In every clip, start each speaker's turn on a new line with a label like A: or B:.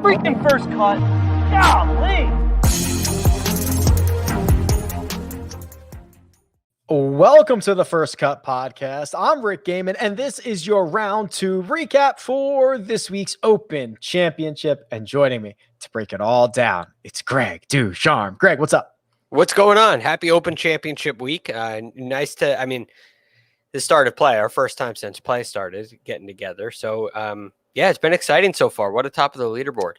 A: freaking first cut. Golly.
B: Welcome to the First Cut Podcast. I'm Rick Gehman, and this is your round two recap for this week's Open Championship. And joining me to break it all down, it's Greg DuCharme. Greg, what's up?
C: What's going on? Happy Open Championship week. Nice to, the start of play, our first time since play started getting together. So, yeah, it's been exciting so far. What a top of the leaderboard.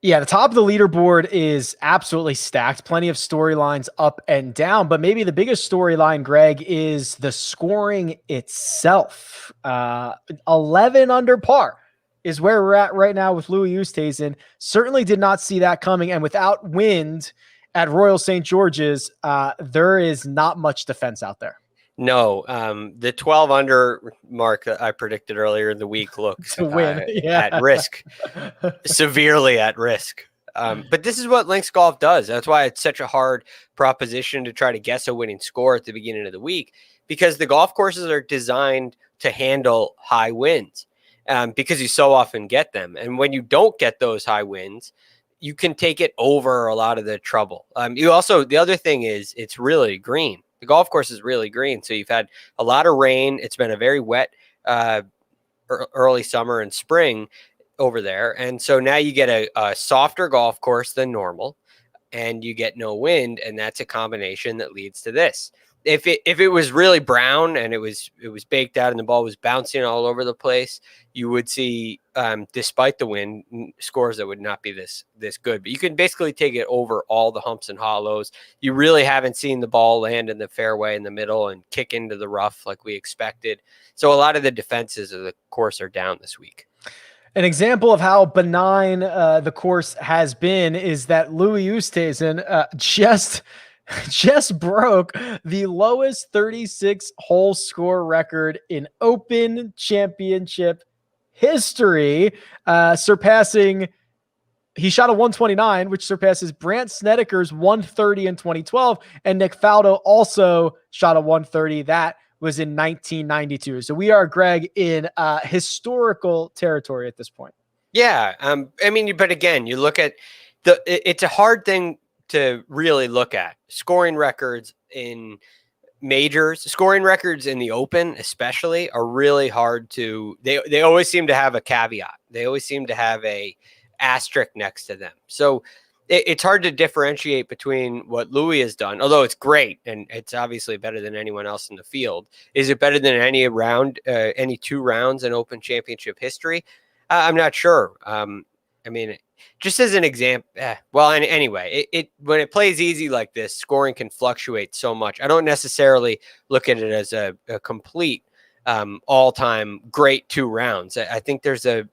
B: Yeah, the top of the leaderboard is absolutely stacked. Plenty of storylines up and down, but maybe the biggest storyline, Greg, is the scoring itself. 11 under par is where we're at right now with Louis Oosthuizen. Certainly did not see that coming, and without wind at Royal St. George's, there is not much defense out there.
C: No, the 12 under mark that I predicted earlier in the week looks at risk, severely at risk. But this is what links golf does. That's why it's such a hard proposition to try to guess a winning score at the beginning of the week, because the golf courses are designed to handle high winds, because you so often get them. And when you don't get those high winds, you can take it over a lot of the trouble. The other thing is it's really green. The golf course is really green. So you've had a lot of rain. It's been a very wet early summer and spring over there. And so now you get a softer golf course than normal, and you get no wind. And that's a combination that leads to this. If it was really brown and it was baked out and the ball was bouncing all over the place, you would see, despite the wind, scores that would not be this good. But you can basically take it over all the humps and hollows. You really haven't seen the ball land in the fairway in the middle and kick into the rough like we expected. So a lot of the defenses of the course are down this week.
B: An example of how benign the course has been is that Louis Oosthuizen just broke the lowest 36-hole score record in Open Championship history, surpassing. He shot a 129, which surpasses Brandt Snedeker's 130 in 2012, and Nick Faldo also shot a 130. That was in 1992. So we are, Greg, in historical territory at this point.
C: Yeah, but again, you look at it's a hard thing to really look at. Scoring records in majors, scoring records in the Open especially, are really hard to, they always seem to have a caveat. They always seem to have a asterisk next to them. So it's hard to differentiate between what Louis has done, although it's great and it's obviously better than anyone else in the field. Is it better than any two rounds in Open Championship history? I'm not sure. Just as an example, anyway, when it plays easy like this, scoring can fluctuate so much. I don't necessarily look at it as a complete all-time great 2 rounds. I think there's a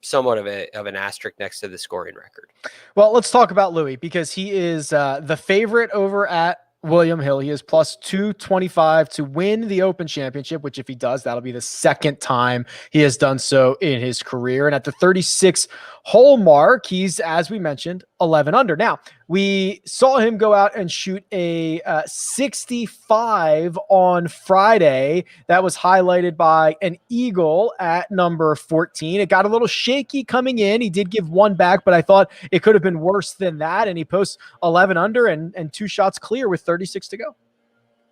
C: somewhat of an asterisk next to the scoring record.
B: Well, let's talk about Louis, because he is the favorite over at William Hill. He is plus 225 to win the Open Championship, which if he does, that'll be the second time he has done so in his career. And at the 36-hole mark, he's, as we mentioned, 11 under. Now, we saw him go out and shoot a 65 on Friday. That was highlighted by an eagle at number 14. It got a little shaky coming in. He did give one back, but I thought it could have been worse than that. And he posts 11 under and 2 shots clear with 36 to go.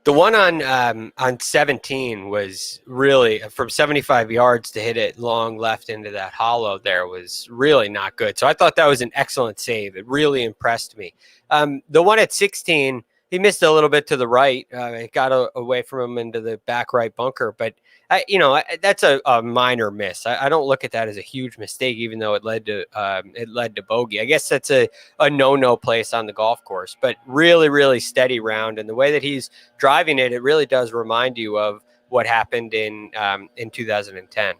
C: The one on 17 was really, from 75 yards to hit it long left into that hollow there, was really not good. So I thought that was an excellent save. It really impressed me. The one at 16, he missed a little bit to the right. It got away from him into the back right bunker, but that's a minor miss. I don't look at that as a huge mistake, even though it led to bogey. I guess that's a no place on the golf course, but really, really steady round. And the way that he's driving it, it really does remind you of what happened in 2010.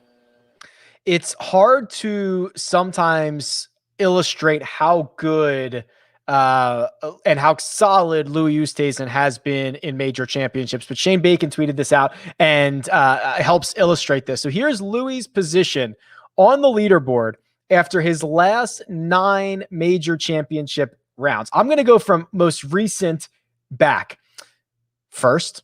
B: It's hard to sometimes illustrate how good and how solid Louis Oosthuizen has been in major championships. But Shane Bacon tweeted this out and helps illustrate this. So here's Louis' position on the leaderboard after his last 9 major championship rounds. I'm going to go from most recent back. First,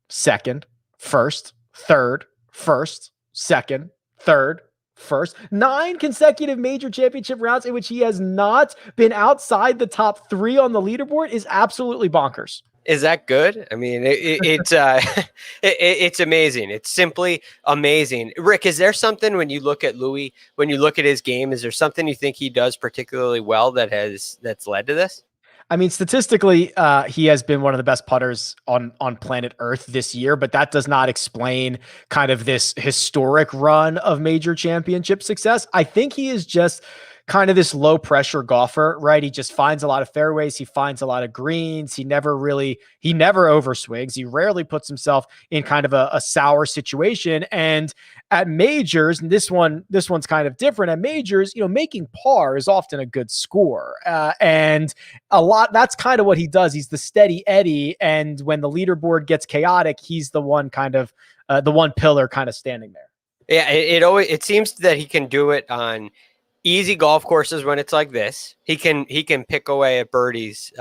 B: second, first, third, first, second, third, first. 9 consecutive major championship rounds in which he has not been outside the top 3 on the leaderboard is absolutely bonkers.
C: Is that good? I mean, it's it's amazing. It's simply amazing. Rick, is there something when you look at Louis, when you look at his game, is there something you think he does particularly well that's led to this?
B: I mean, statistically, he has been one of the best putters on planet Earth this year, but that does not explain kind of this historic run of major championship success. I think he is just kind of this low pressure golfer, right? He just finds a lot of fairways. He finds a lot of greens. He never overswings. He rarely puts himself in kind of a sour situation. And at majors, and this one's kind of different. At majors, making par is often a good score. And that's kind of what he does. He's the steady Eddie. And when the leaderboard gets chaotic, he's the one kind of the one pillar kind of standing there.
C: Yeah. It seems that he can do it on easy golf courses when it's like this. He can pick away at birdies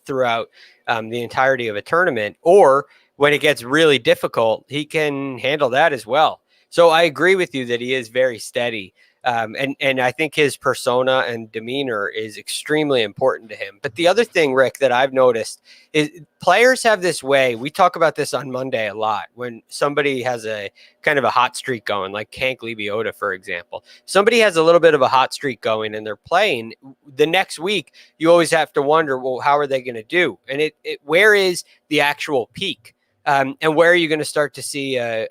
C: throughout the entirety of a tournament, or when it gets really difficult, he can handle that as well. So I agree with you that he is very steady. And I think his persona and demeanor is extremely important to him. But the other thing, Rick, that I've noticed is players have this way. We talk about this on Monday a lot. When somebody has a kind of a hot streak going, like Cantlay, for example, somebody has a little bit of a hot streak going and they're playing the next week. You always have to wonder, well, how are they going to do? And where is the actual peak? And where are you going to start to see a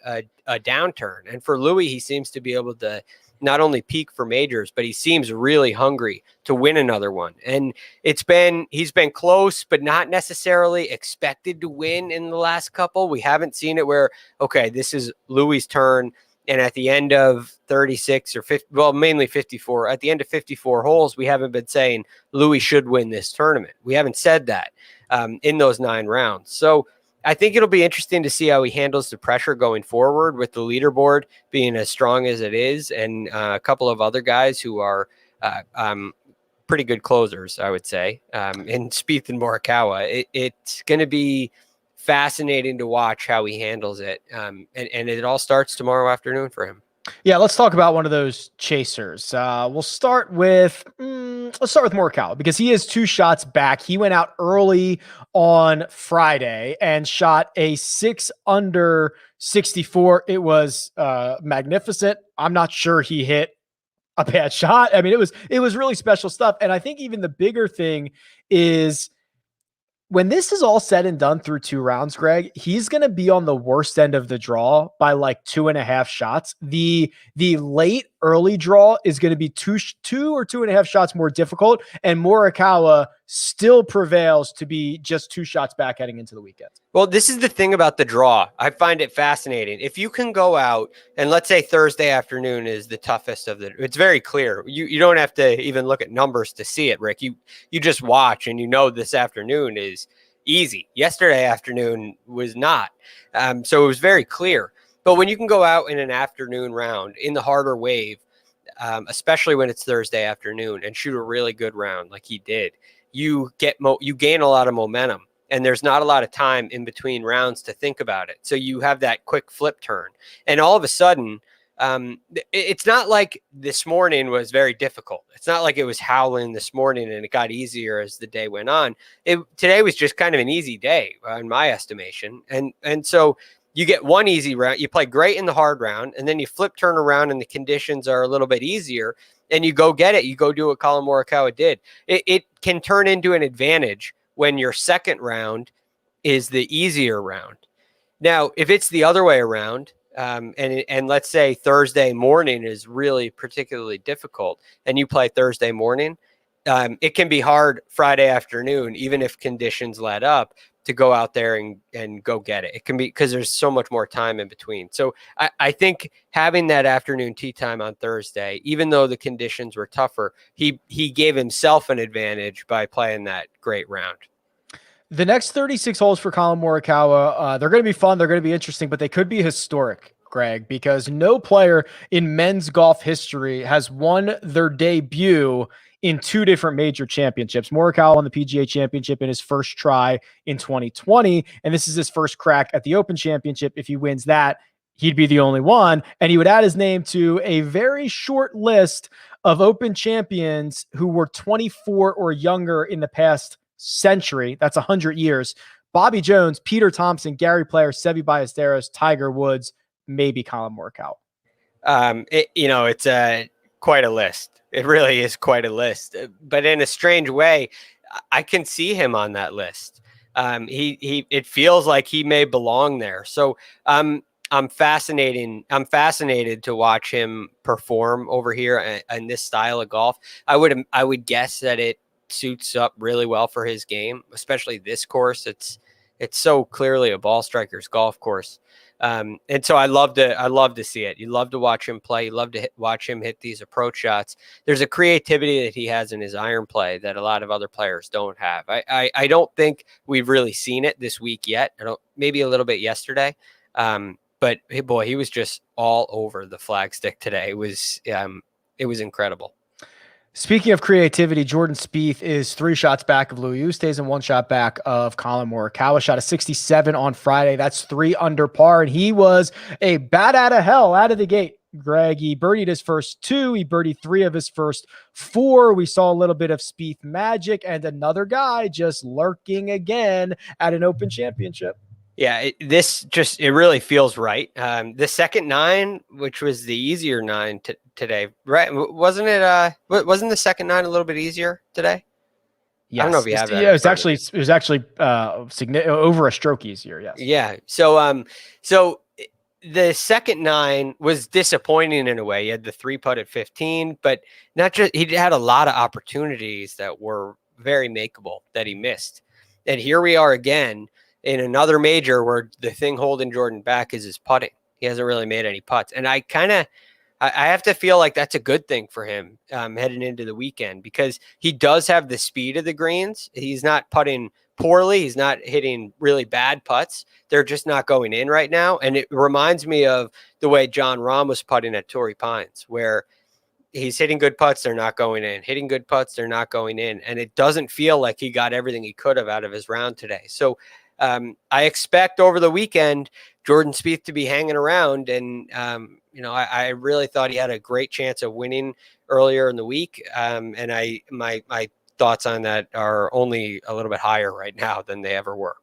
C: downturn? And for Louis, he seems to be able to not only peak for majors, but he seems really hungry to win another one. And he's been close, but not necessarily expected to win in the last couple. We haven't seen it where, okay, this is Louis' turn. And at the end of 36 or 50, well, mainly 54, at the end of 54 holes, we haven't been saying Louis should win this tournament. We haven't said that in those 9 rounds. So I think it'll be interesting to see how he handles the pressure going forward with the leaderboard being as strong as it is, and a couple of other guys who are pretty good closers, I would say, in Spieth and Morikawa. It's going to be fascinating to watch how he handles it, and it all starts tomorrow afternoon for him.
B: Yeah, let's talk about one of those chasers. We'll start with Morikawa because he is 2 shots back. He went out early on Friday and shot a 6 under 64. It was magnificent. I'm not sure he hit a bad shot. I mean, it was really special stuff. And I think even the bigger thing is, when this is all said and done through 2 rounds, Greg, he's going to be on the worst end of the draw by like 2.5 shots. The late early draw is going to be 2 or 2.5 shots more difficult, and Morikawa still prevails to be just 2 shots back heading into the weekend.
C: Well, this is the thing about the draw. I find it fascinating. If you can go out and let's say Thursday afternoon is the toughest of it's very clear. You don't have to even look at numbers to see it, Rick. You just watch and you know this afternoon is easy. Yesterday afternoon was not. So it was very clear. But when you can go out in an afternoon round in the harder wave, especially when it's Thursday afternoon, and shoot a really good round like he did, you gain a lot of momentum. And there's not a lot of time in between rounds to think about it. So you have that quick flip turn. And all of a sudden, it's not like this morning was very difficult. It's not like it was howling this morning and it got easier as the day went on. Today was just kind of an easy day in my estimation. And so you get one easy round. You play great in the hard round, and then you turn around and the conditions are a little bit easier, and you go get it. You go do what Collin Morikawa did. It can turn into an advantage when your second round is the easier round. Now, if it's the other way around, and let's say Thursday morning is really particularly difficult, and you play Thursday morning, it can be hard Friday afternoon, even if conditions let up, to go out there and go get it. It can be because there's so much more time in between. So I think having that afternoon tee time on Thursday, even though the conditions were tougher, he gave himself an advantage by playing that great round.
B: The next 36 holes for Collin Morikawa, they're going to be fun. They're going to be interesting, but they could be historic, Greg, because no player in men's golf history has won their debut in 2 different major championships. Morikawa won the PGA Championship in his first try in 2020, and this is his first crack at the Open Championship. If he wins that, he'd be the only one. And he would add his name to a very short list of Open champions who were 24 or younger in the past century. That's 100 years. Bobby Jones, Peter Thompson, Gary Player, Seve Ballesteros, Tiger Woods, maybe Collin Morikawa.
C: It's quite a list. It really is quite a list. But in a strange way, I can see him on that list. It feels like he may belong there. So I'm fascinated to watch him perform over here in this style of golf. I would guess that it suits up really well for his game, especially this course. It's so clearly a ball striker's golf course. And so I love to see it. You love to watch him play. You love to watch him hit these approach shots. There's a creativity that he has in his iron play that a lot of other players don't have. I don't think we've really seen it this week yet. Maybe a little bit yesterday. But hey, boy, he was just all over the flagstick today. It was incredible.
B: Speaking of creativity, Jordan Spieth is 3 shots back of Louis Oosthuizen and 1 shot back of Collin Morikawa. Shot a 67 on Friday. That's 3 under par, and he was a bat out of hell out of the gate. Greg, he birdied his first 2. He birdied 3 of his first 4. We saw a little bit of Spieth magic and another guy just lurking again at an Open championship.
C: Yeah, it really feels right. The second 9, which was the easier 9 today, right? Wasn't it? Wasn't the second 9 a little bit easier today?
B: Yes.
C: I don't know if you have that.
B: Yeah, it was actually over a stroke easier. Yes.
C: Yeah. So the second 9 was disappointing in a way. He had the 3-putt at 15, but he had a lot of opportunities that were very makeable that he missed. And here we are again in another major where the thing holding Jordan back is his putting. He hasn't really made any putts. And I have to feel like that's a good thing for him heading into the weekend, because he does have the speed of the greens. He's not putting poorly. He's not hitting really bad putts. They're just not going in right now. And it reminds me of the way Jon Rahm was putting at Torrey Pines, where he's hitting good putts, they're not going in. Hitting good putts, they're not going in. And it doesn't feel like he got everything he could have out of his round today. So I expect over the weekend Jordan Spieth to be hanging around, and I really thought he had a great chance of winning earlier in the week, and my thoughts on that are only a little bit higher right now than they ever were.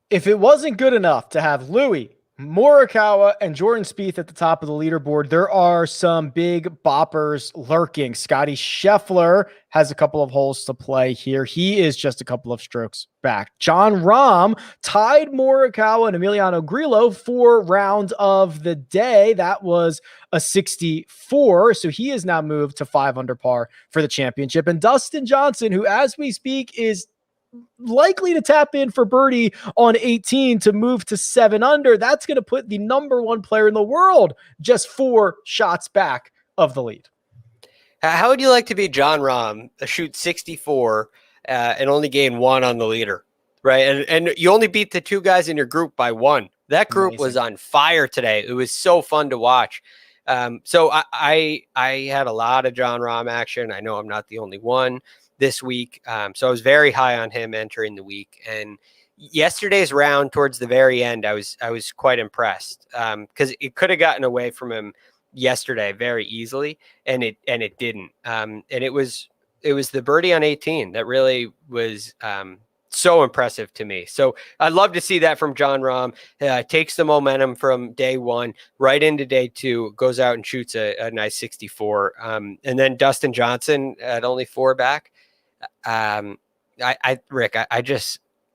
B: If it wasn't good enough to have Louis, Morikawa, and Jordan Spieth at the top of the leaderboard, there are some big boppers lurking. Scotty Scheffler has a couple of holes to play here. He is just a couple of strokes back. Jon Rahm tied Morikawa and Emiliano Grillo for round of the day. That was a 64. So he has now moved to 5 under par for the championship. And Dustin Johnson, who as we speak is likely to tap in for birdie on 18 to move to 7 under. That's going to put the number 1 player in the world just 4 shots back of the lead.
C: How would you like to be Jon Rahm, shoot 64 and only gain 1 on the leader, right? And you only beat the 2 guys in your group by 1. That group was on fire today. It was so fun to watch. So I had a lot of Jon Rahm action. I know I'm not the only one this week. So I was very high on him entering the week. And yesterday's round towards the very end, I was quite impressed because it could have gotten away from him yesterday very easily, and it didn't. And it was the birdie on 18 that really was so impressive to me. So I'd love to see that from Jon Rahm. Takes the momentum from day 1 right into day 2, goes out and shoots a nice 64. And then Dustin Johnson at only 4 back. Rick,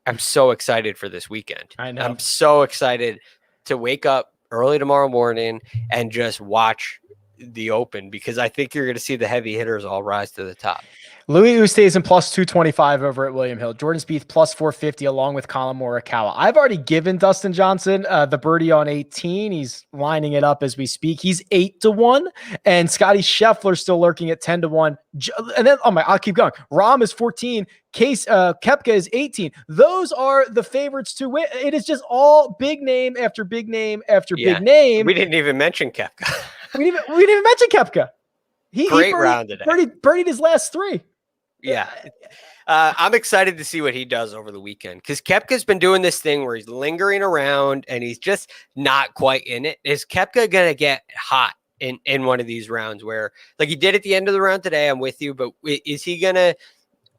C: I'm so excited for this weekend.
B: I know.
C: I'm so excited to wake up early tomorrow morning and just watch the Open, because I think you're going to see the heavy hitters all rise to the top.
B: Louis Oosthuizen plus 225 over at William Hill. Jordan Spieth plus 450 along with Collin Morikawa. I've already given Dustin Johnson the birdie on 18. He's lining it up as we speak. He's 8-1, and Scotty Scheffler still lurking at 10-1. And then I'll keep going. Rahm is 14. Koepka is 18. Those are the favorites to win. It is just all big name after big name after big name.
C: We didn't even mention Koepka.
B: we didn't even mention Koepka. He
C: round today.
B: Birdied his last 3.
C: Yeah. I'm excited to see what he does over the weekend because Koepka's been doing this thing where he's lingering around and he's just not quite in it. Is Koepka going to get hot in one of these rounds where, like he did at the end of the round today? I'm with you, but is he going to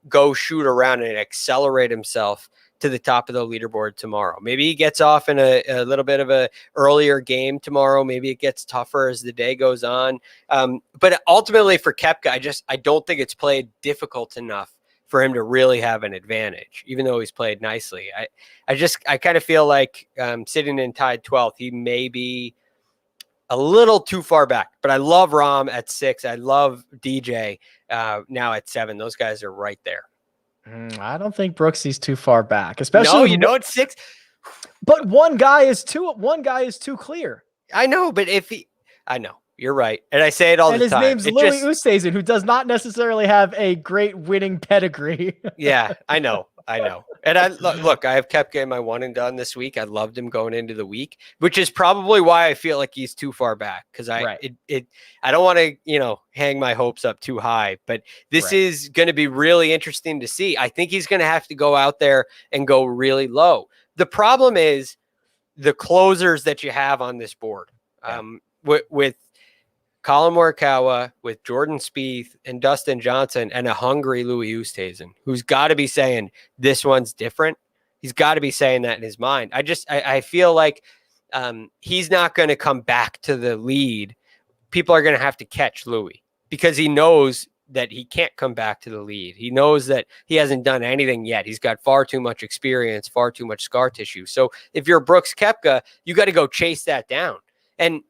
C: go shoot around and accelerate himself to the top of the leaderboard tomorrow? Maybe he gets off in a little bit of a earlier game tomorrow. Maybe it gets tougher as the day goes on. But ultimately for Koepka, I don't think it's played difficult enough for him to really have an advantage, even though he's played nicely. I kind of feel like sitting in tied 12th, he may be a little too far back, but I love Rahm at 6. I love DJ now at 7. Those guys are right there.
B: I don't think Brooksy's too far back, especially
C: it's 6.
B: But one guy is too clear.
C: I know, but I know. You're right. And I say it all the time.
B: And his name's Louis Oosthuizen, who does not necessarily have a great winning pedigree.
C: Yeah, I know. And I look, I have Koepka in my one and done this week. I loved him going into the week, which is probably why I feel like he's too far back. Cause I don't want to, hang my hopes up too high, but this is going to be really interesting to see. I think he's going to have to go out there and go really low. The problem is the closers that you have on this board, with Collin Morikawa, with Jordan Spieth and Dustin Johnson, and a hungry Louis Oosthuizen, who's got to be saying this one's different. He's got to be saying that in his mind. I feel like he's not going to come back to the lead. People are going to have to catch Louis because he knows that he can't come back to the lead. He knows that he hasn't done anything yet. He's got far too much experience, far too much scar tissue. So if you're Brooks Koepka, you got to go chase that down. And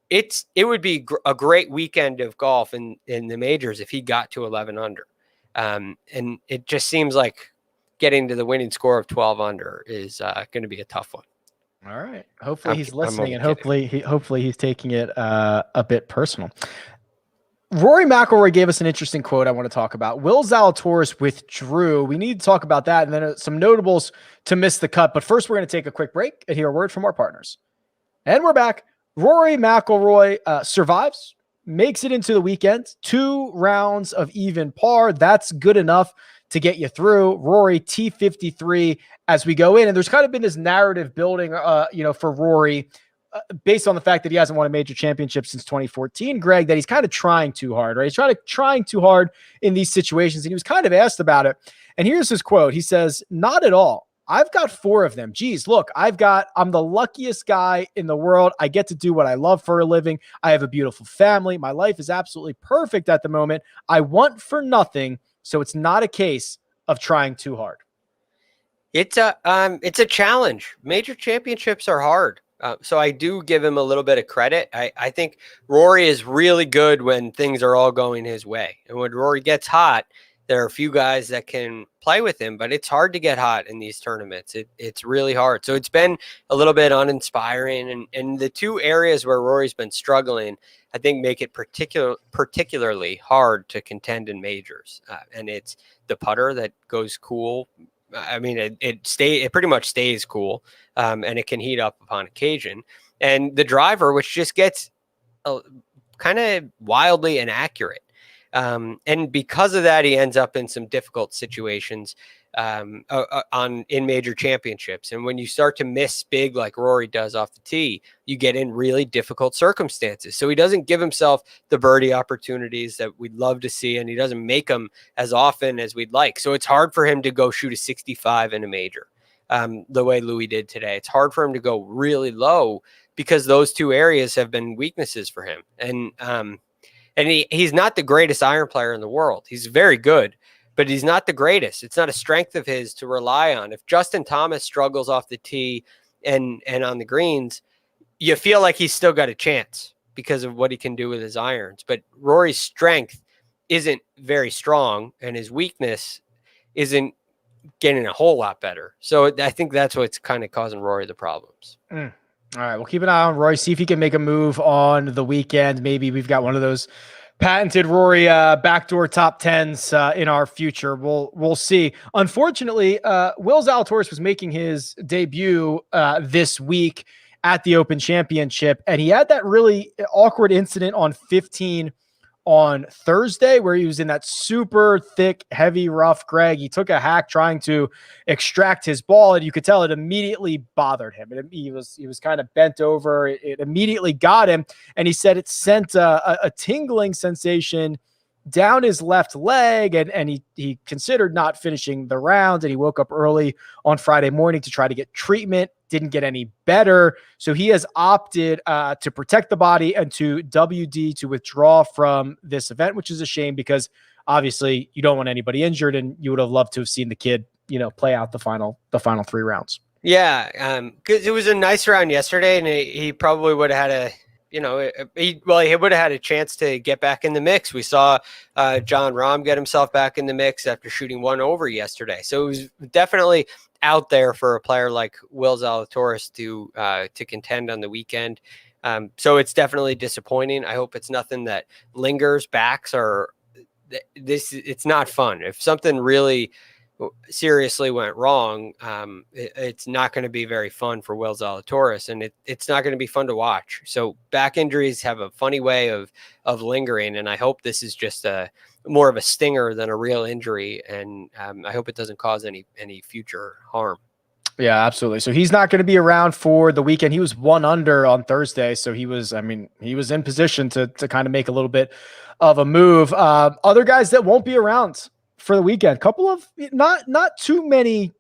C: it would be a great weekend of golf in the majors if he got to 11 under. And it just seems like getting to the winning score of 12 under is going to be a tough one.
B: All right. Hopefully he's listening, and hopefully he's taking it a bit personal. Rory McIlroy gave us an interesting quote I want to talk about. Will Zalatoris withdrew. We need to talk about that, and then some notables to miss the cut. But first, we're going to take a quick break and hear a word from our partners. And we're back. Rory McIlroy survives, makes it into the weekend. 2 rounds of even par. That's good enough to get you through. Rory T53 as we go in. And there's kind of been this narrative building, for Rory based on the fact that he hasn't won a major championship since 2014, Greg, that he's kind of trying too hard, right? He's trying too hard in these situations. And he was kind of asked about it. And here's his quote. He says, "Not at all. I've got 4 of them. Geez, look, I'm the luckiest guy in the world. I get to do what I love for a living. I have a beautiful family. My life is absolutely perfect at the moment. I want for nothing. So it's not a case of trying too hard."
C: It's a challenge. Major championships are hard. So I do give him a little bit of credit. I think Rory is really good when things are all going his way. And when Rory gets hot, there are a few guys that can play with him, but it's hard to get hot in these tournaments. It's really hard. So it's been a little bit uninspiring. And the 2 areas where Rory's been struggling, I think make it particularly hard to contend in majors. And it's the putter that goes cool. I mean, it pretty much stays cool, and it can heat up upon occasion. And the driver, which just gets kind of wildly inaccurate. And because of that, he ends up in some difficult situations in major championships. And when you start to miss big like Rory does off the tee, you get in really difficult circumstances. So he doesn't give himself the birdie opportunities that we'd love to see, and he doesn't make them as often as we'd like. So it's hard for him to go shoot a 65 in a major the way Louis did today. It's hard for him to go really low because those 2 areas have been weaknesses for him. And he's not the greatest iron player in the world. He's very good, but he's not the greatest. It's not a strength of his to rely on. If Justin Thomas struggles off the tee and on the greens, you feel like he's still got a chance because of what he can do with his irons. But Rory's strength isn't very strong, and his weakness isn't getting a whole lot better. So I think that's what's kind of causing Rory the problems.
B: All right, we'll keep an eye on Rory, see if he can make a move on the weekend. Maybe we've got one of those patented Rory backdoor top 10s in our future. We'll see. Unfortunately, Will Zalatoris was making his debut this week at the Open Championship, and he had that really awkward incident on 15 on Thursday where he was in that super thick, heavy, rough, Greg. He took a hack trying to extract his ball, and you could tell it immediately bothered him. He was kind of bent over. It immediately got him, and he said it sent a tingling sensation down his left leg, and he considered not finishing the round, and he woke up early on Friday morning to try to get treatment. Didn't get any better. So he has opted to protect the body and to WD, to withdraw from this event, which is a shame because obviously you don't want anybody injured, and you would have loved to have seen the kid, play out the final 3 rounds.
C: Yeah. Cause it was a nice round yesterday, and he probably would have had he would have had a chance to get back in the mix. We saw Jon Rahm get himself back in the mix after shooting 1 over yesterday. So it was definitely out there for a player like Will Zalatoris to contend on the weekend. So it's definitely disappointing. I hope it's nothing that lingers. Backs are it's not fun. If something really seriously went wrong, it's not going to be very fun for Will Zalatoris, and it's not going to be fun to watch. So back injuries have a funny way of lingering, and I hope this is just more of a stinger than a real injury, and I hope it doesn't cause any future harm.
B: Yeah, absolutely. So he's not going to be around for the weekend. He was 1 under on Thursday, so he was in position to kind of make a little bit of a move. Other guys that won't be around for the weekend, couple of not too many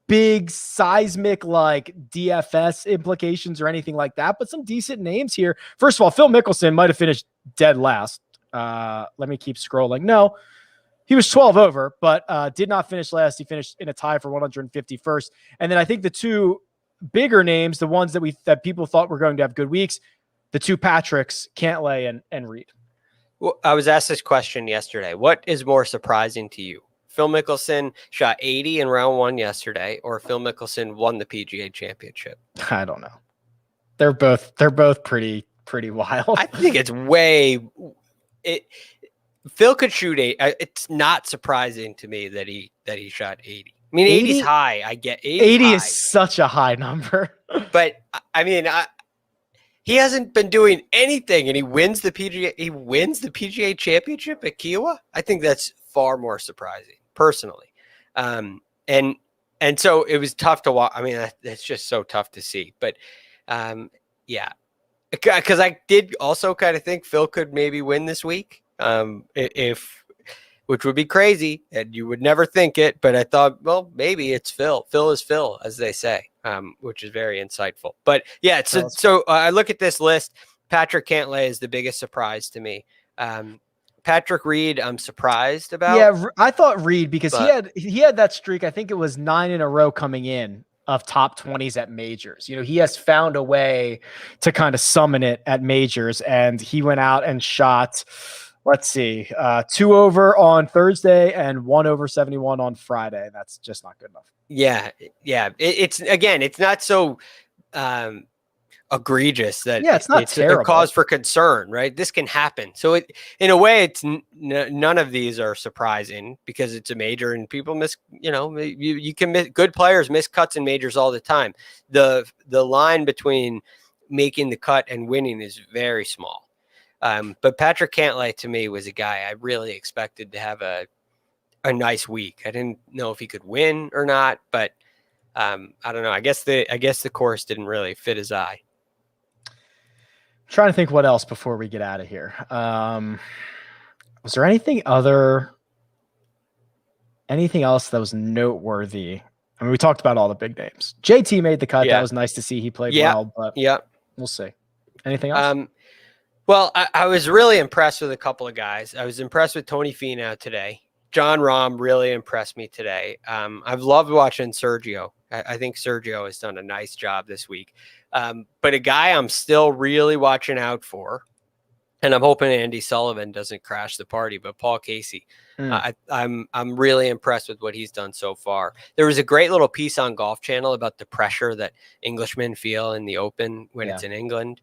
B: big seismic like DFS implications or anything like that, but some decent names here. First of all, Phil Mickelson might have finished dead last. Let me keep scrolling. No, he was 12 over, but did not finish last. He finished in a tie for 151st. And then I think the two bigger names, the ones that people thought were going to have good weeks, the two Patricks, Cantlay and Reed.
C: Well, I was asked this question yesterday. What is more surprising to you? Phil Mickelson shot 80 in round 1 yesterday, or Phil Mickelson won the PGA Championship?
B: I don't know. They're both pretty wild.
C: I think it's Phil could shoot 8. It's not surprising to me that he shot 80. I mean, 80 is high. I get 80
B: is such a high number.
C: But I mean, he hasn't been doing anything, and he wins the PGA. He wins the PGA Championship at Kiawah. I think that's far more surprising, personally. And so it was tough to watch. I mean, that's just so tough to see. But yeah, because I did also kind of think Phil could maybe win this week, which would be crazy, and you would never think it. But I thought, well, maybe it's Phil. Phil is Phil, as they say. Which is very insightful. But yeah, so I look at this list. Patrick Cantlay is the biggest surprise to me. Patrick Reed, I'm surprised about.
B: Yeah, I thought Reed because he had that streak. I think it was 9 in a row coming in of top 20s at majors. He has found a way to kind of summon it at majors, and he went out and shot, let's see, 2 over on Thursday and 1 over 71 on Friday. That's just not good enough. Yeah.
C: It's not so egregious that
B: it's not terrible.
C: A cause for concern, right? This can happen. So in a way, it's none of these are surprising because it's a major and people miss. You can miss, good players miss cuts in majors all the time. The line between making the cut and winning is very small. But Patrick Cantlay to me was a guy I really expected to have a nice week. I didn't know if he could win or not, but I don't know. I guess the course didn't really fit his eye.
B: I'm trying to think what else before we get out of here. Was there anything else that was noteworthy? I mean, we talked about all the big names. JT made the cut. Yeah. That was nice to see. He played well, but we'll see. Anything else?
C: Well, I was really impressed with a couple of guys. I was impressed with Tony Finau today. Jon Rahm really impressed me today. I've loved watching Sergio. I think Sergio has done a nice job this week. But a guy I'm still really watching out for, and I'm hoping Andy Sullivan doesn't crash the party, but Paul Casey. I'm really impressed with what he's done so far. There was a great little piece on Golf Channel about the pressure that Englishmen feel in the Open when it's in England.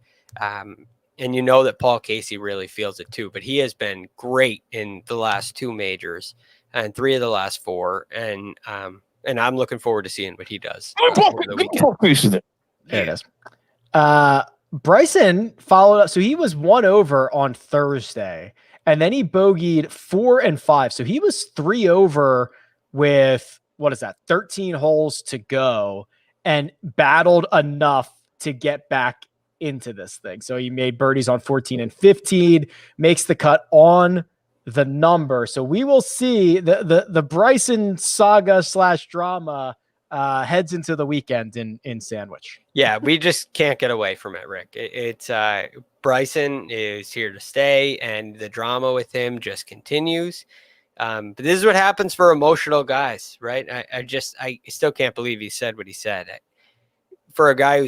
C: And you know that Paul Casey really feels it too, but he has been great in the last 2 majors and 3 of the last 4. And I'm looking forward to seeing what he does over the weekend.
B: There it is. Bryson followed up. So he was 1 over on Thursday and then he bogeyed 4 and 5. So he was 3 over with, 13 holes to go, and battled enough to get back into this thing. So he made birdies on 14 and 15, makes the cut on the number. So we will see the Bryson saga / drama heads into the weekend in Sandwich.
C: Yeah, we just can't get away from it, Rick. It's Bryson is here to stay, and the drama with him just continues. But this is what happens for emotional guys, right? I still can't believe he said what he said. For a guy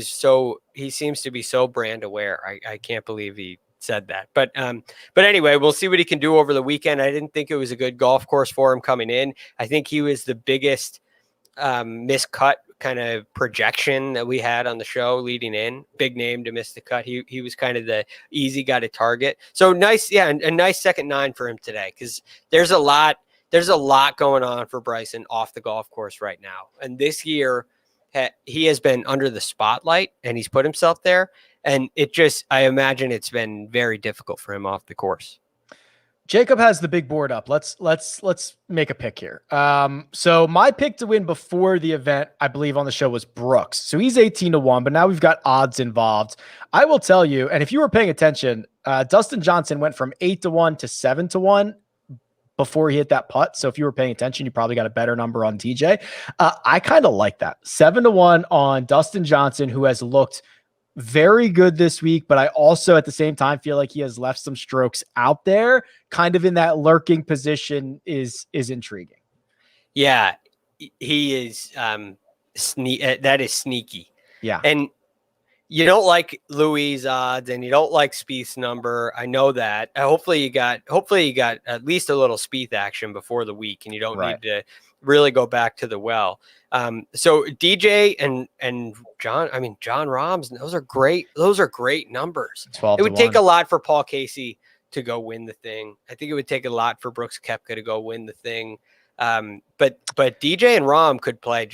C: he seems to be so brand aware. I can't believe he said that. But anyway, we'll see what he can do over the weekend. I didn't think it was a good golf course for him coming in. I think he was the biggest miscut kind of projection that we had on the show leading in. Big name to miss the cut. He was kind of the easy guy to target. So nice, yeah, a nice second 9 for him today, because there's a lot going on for Bryson off the golf course right now. And this year, he has been under the spotlight, and he's put himself there. And I imagine it's been very difficult for him off the course.
B: Jacob has the big board up. Let's make a pick here. So my pick to win before the event, I believe on the show, was Brooks. So he's 18-1, but now we've got odds involved. I will tell you, and if you were paying attention, Dustin Johnson went from 8-1 to 7-1 before he hit that putt. So if you were paying attention, you probably got a better number on TJ. I kind of like that. 7-1 on Dustin Johnson, who has looked very good this week, but I also at the same time feel like he has left some strokes out there, kind of in that lurking position is intriguing.
C: Yeah, he is. That is sneaky.
B: Yeah.
C: And you don't like Louis' odds, and you don't like Spieth's number. I know that. Hopefully you got at least a little Spieth action before the week, and you don't need to really go back to the well. So DJ and John Rahm's, those are great. Those are great numbers. It would take a lot for Paul Casey to go win the thing. I think it would take a lot for Brooks Koepka to go win the thing. But DJ and Rahm could play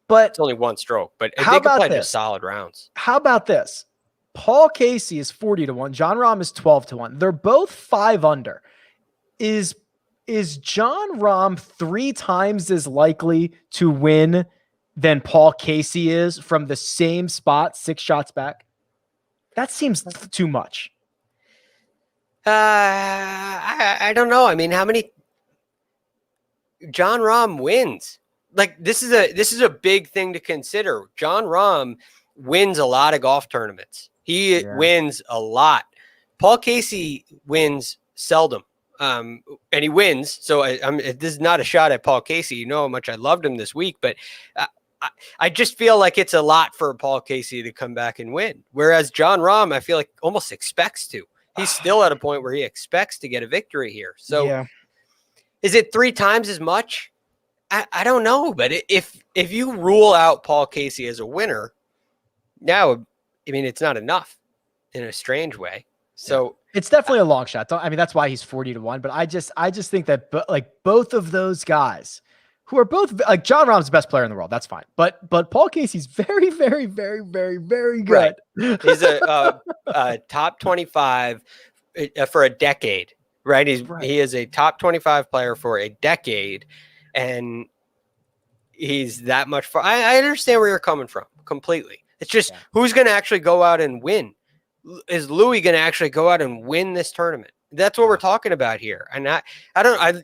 C: but it's only one stroke, but they could play just solid rounds.
B: How about this? Paul Casey is 40-1. John Rahm is 12-1. They're both 5 under. Is John Rahm 3 times as likely to win than Paul Casey is from the same spot, 6 shots back? That seems too much.
C: I don't know. I mean, how many John Rahm wins? Like, this is a big thing to consider. John Rahm wins a lot of golf tournaments. He wins a lot. Paul Casey wins seldom. And he wins. So this is not a shot at Paul Casey. You know how much I loved him this week, but I just feel like it's a lot for Paul Casey to come back and win. Whereas John Rahm, I feel like almost expects to. He's still at a point where he expects to get a victory here. So is it 3 times as much? I don't know, but if you rule out Paul Casey as a winner, now, I mean, it's not enough in a strange way. So
B: it's definitely a long shot. That's why he's 40-1. But I just think that both of those guys, who are both like John Rahm's the best player in the world, that's fine. But Paul Casey's very, very, very, very, very good.
C: Right. He's a top 25 for a decade. Right. He is a top 25 player for a decade. And he's that much far. I understand where you're coming from completely. It's just who's going to actually go out and win? Is Louis going to actually go out and win this tournament? That's what we're talking about here. And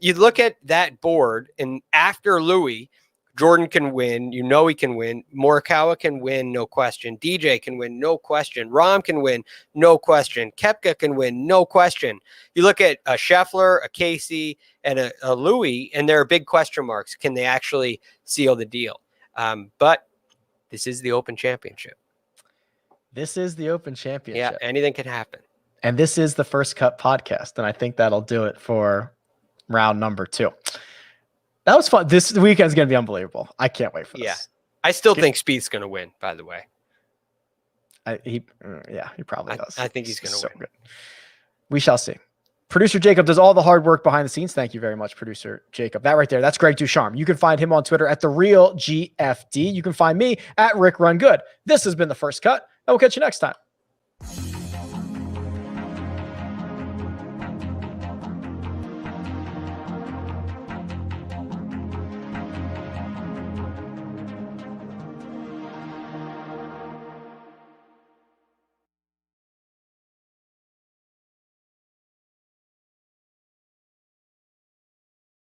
C: you look at that board, and after Louis, Jordan can win. You know he can win. Morikawa can win, no question. DJ can win, no question. Rahm can win, no question. Koepka can win, no question. You look at a Scheffler, a Casey, and a Louis, and there are big question marks. Can they actually seal the deal? But this is the Open Championship.
B: This is the Open Championship.
C: Yeah, anything can happen.
B: And this is the First Cut podcast, and I think that'll do it for round number 2. That was fun. This weekend's going to be unbelievable. I can't wait for this.
C: Yeah. I still think Spieth's going to win, by the way.
B: He probably does.
C: I think he's going to win.
B: Good. We shall see. Producer Jacob does all the hard work behind the scenes. Thank you very much, Producer Jacob. That right there, that's Greg DuCharme. You can find him on Twitter at @TheRealGFD. You can find me at Rick Run Good. This has been The First Cut, and we'll catch you next time.